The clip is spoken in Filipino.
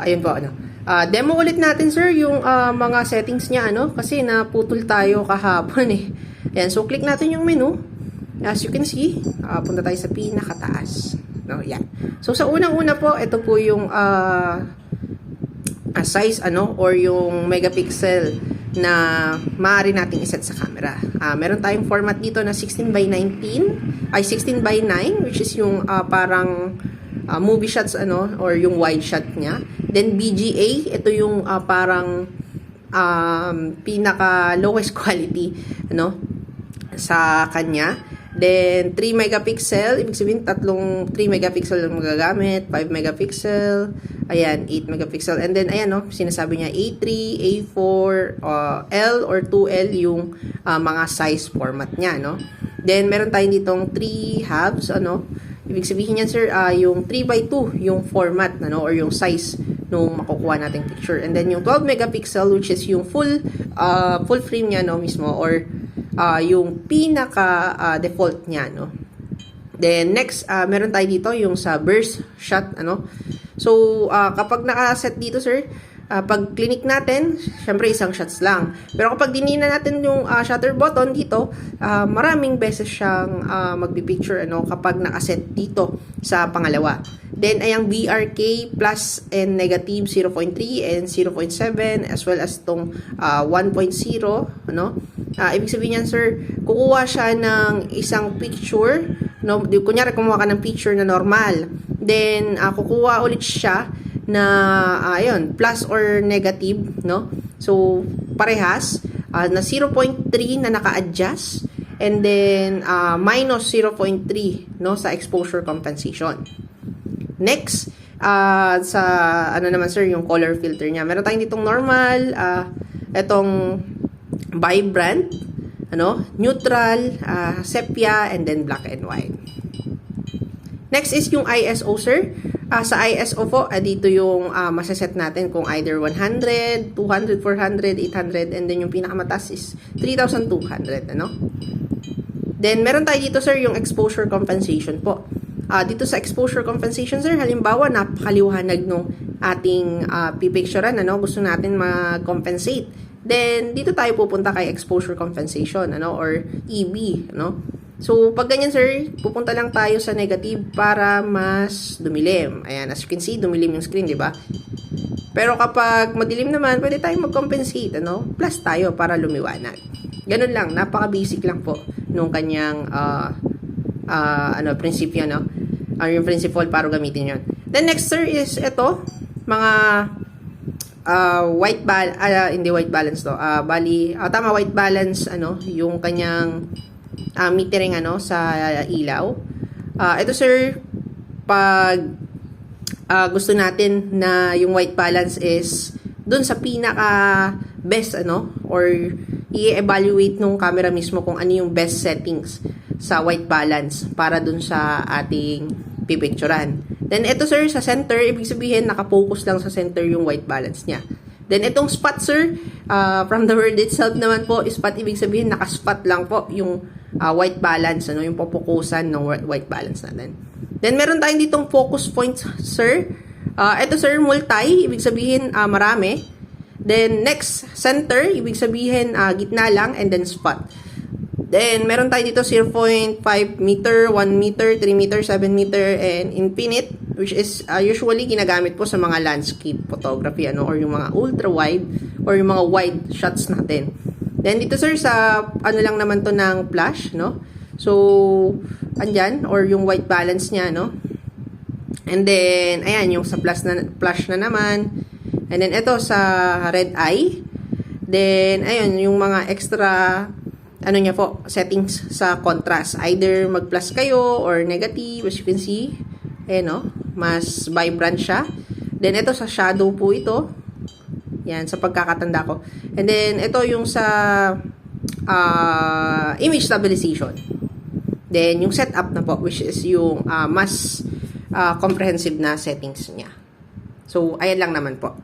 Ayun po, ano. Demo ulit natin, sir, yung mga settings niya, ano, kasi naputol tayo kahapon, eh. Ayan, so click natin yung menu. As you can see, punta tayo sa pinakataas. No, yan. So, sa unang-una po, ito po yung size, ano, or yung megapixel na maaari nating iset sa camera. Meron tayong format dito na 16 by 19, ay 16 by 9, which is yung parang movie shots, ano, or yung wide shot niya. Then BGA, ito yung parang pinaka lowest quality, ano, sa kanya. Then 3 megapixel, ibig sabihin tatlong 3 megapixel yung magagamit, 5 megapixel, ayan, 8 megapixel. And then ayan, no, sinasabi niya A3, A4, L or 2L yung mga size format niya, no. Then meron tayong ditong 3 halves, ano. Ibig sabihin niyan, sir, yung 3x2 yung format, ano, or yung size nung makukuha nating picture. And then yung 12 megapixel, which is yung full frame niya, no, mismo, or yung pinaka default niya, no. Then next, meron tayo dito yung sa burst shot, ano. So kapag naka-set dito, sir, pag clinic natin, syempre isang shots lang. Pero kapag dinina natin yung shutter button dito, maraming beses siyang magpi-picture, ano, kapag naka-set dito sa pangalawa. Then ayang BRK plus and negative 0.3 and 0.7 as well as tong 1.0, ano. Ibig sabihin niyan, sir, kukuha siya ng isang picture, no, kunyari kumuha ka ng picture na normal. Then kukuha ulit siya na ayun, plus or negative, no? So parehas na 0.3 na naka-adjust and then minus 0.3, no, sa exposure compensation. Next, sa ano naman, sir, yung color filter niya. Meron tayong ditong normal, etong vibrant, ano, neutral, sepia, and then black and white. Next is yung ISO, sir. Sa ISO po, dito yung masaset natin kung either 100, 200, 400, 800, and then yung pinakamataas is 3,200, ano. Then, meron tayo dito, sir, yung exposure compensation po. Dito sa exposure compensation, sir, halimbawa, napakaliwanag nung ating pipicturean, ano, gusto natin mag-compensate. Then, dito tayo pupunta kay exposure compensation, ano, or EB, ano. So, pag ganyan, sir, pupunta lang tayo sa negative para mas dumilim. Ayan, as you can see, dumilim yung screen, di ba? Pero kapag madilim naman, pwede tayong mag-compensate, ano, plus tayo para lumiwanag. Ganun lang, napaka-basic lang po nung kanyang prinsipyo, no? Yung principle para gamitin yon. Then next, sir, is ito, mga white balance, hindi white balance to, tama, white balance, ano, yung kanyang metering, ano, sa ilaw. Ito, sir, pag gusto natin na yung white balance is dun sa pinaka best, ano, or i-evaluate nung camera mismo kung ano yung best settings sa white balance para dun sa ating pipicturan. Then ito, sir, sa center, ibig sabihin nakapokus lang sa center yung white balance niya. Then itong spot, sir, from the word itself naman po, spot, ibig sabihin nakaspot lang po yung white balance, ano, yung pupukusan ng white balance natin. Then meron tayong ditong focus points, sir. Ito, sir, multi, ibig sabihin marami. Then next, center, ibig sabihin gitna lang, and then spot. Then, meron tayo dito 0.5 meter, 1 meter, 3 meter, 7 meter, and infinite, which is usually ginagamit po sa mga landscape photography, ano, or yung mga ultra-wide, or yung mga wide shots natin. Then, dito, sir, sa ano lang naman to ng flash, no? So, andyan, or yung white balance niya, no? And then, ayan, yung sa flash na naman. And then, ito sa red eye. Then, ayun, yung mga extra ano niya po, settings sa contrast. Either mag-plus kayo or negative, as you can see. Ayan, no? Mas vibrant siya. Then, ito sa shadow po ito. Yan, sa pagkakatanda ko. And then, ito yung sa image stabilization. Then, yung setup na po, which is yung mas comprehensive na settings niya. So, ayan lang naman po.